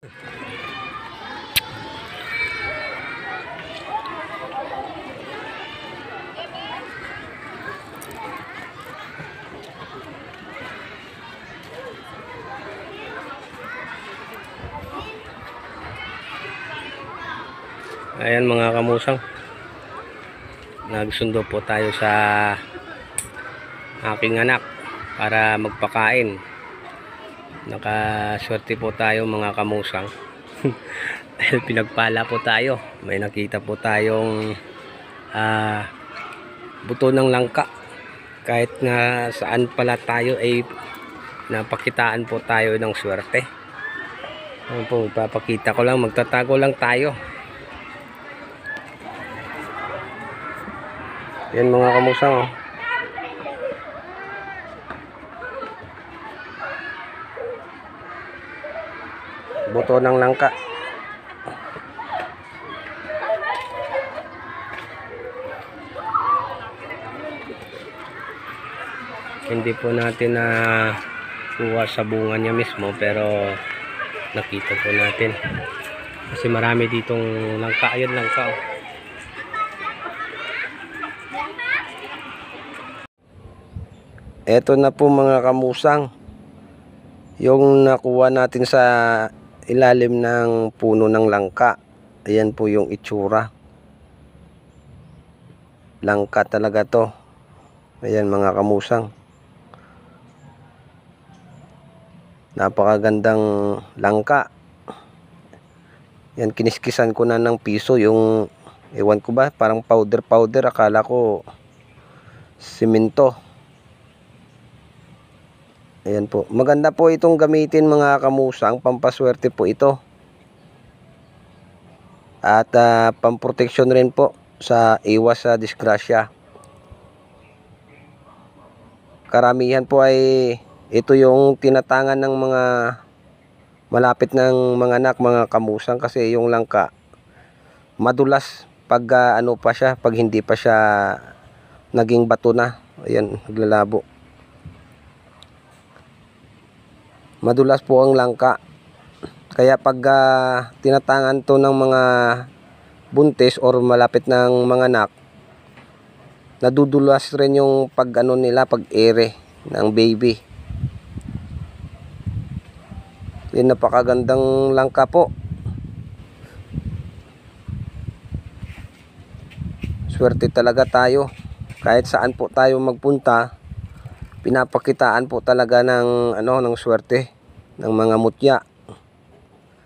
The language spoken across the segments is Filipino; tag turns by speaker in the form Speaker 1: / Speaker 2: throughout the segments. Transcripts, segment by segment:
Speaker 1: Ayan mga kamusang, nagsundo po tayo sa aking anak para magpakain. Nakaswerte po tayo mga kamusang dahil pinagpala po tayo. May nakita po tayong buto ng langka. Kahit nga saan pala tayo ay napakitaan po tayo ng swerte. Ayan po, ipapakita ko lang, magtatago lang tayo. Yan mga kamusang, oh. Buto ng langka. Hindi po natin na kuha sa bunga niya mismo, pero nakita po natin kasi marami ditong langka. Ayun langka, oh. Eto na po mga kamusang, yung nakuha natin sa ilalim ng puno ng langka. Ayan po yung itsura. Langka talaga to. Ayan mga kamusang, napakagandang langka. Yan, kiniskisan ko na ng piso yung, ewan ko ba, parang powder, akala ko simento. Ayan po. Maganda po itong gamitin mga kamusang. Pampaswerte po ito. At pamproteksyon rin po sa iwas sa disgrasya. Karamihan po ay ito yung tinatangan ng mga malapit ng mga anak, mga kamusang, kasi yung langka madulas pag ano pa siya, pag hindi pa siya naging bato na. Ayan, naglalabo. Madulas po ang langka. Kaya pag tinatangan to ng mga buntis or malapit ng mga anak, nadudulas rin yung pag ano nila, pag ere ng baby. Yan, napakagandang langka po. Swerte talaga tayo. Kahit saan po tayo magpunta, pinapakitaan po talaga ng ano, ng swerte ng mga mutya.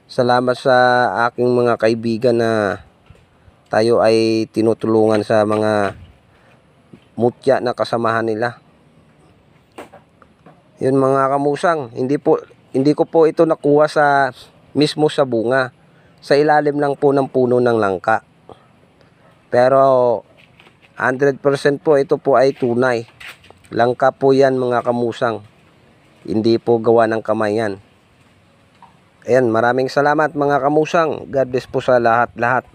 Speaker 1: Salamat sa aking mga kaibigan na tayo ay tinutulungan sa mga mutya na kasamahan nila. Yun mga kamusang, hindi ko po ito nakuha sa mismo sa bunga. Sa ilalim lang po ng puno ng langka. Pero 100% po ito po ay tunay. Langka po yan mga kamusang. Hindi po gawa ng kamay yan. Ayan, maraming salamat mga kamusang. God bless po sa lahat-lahat.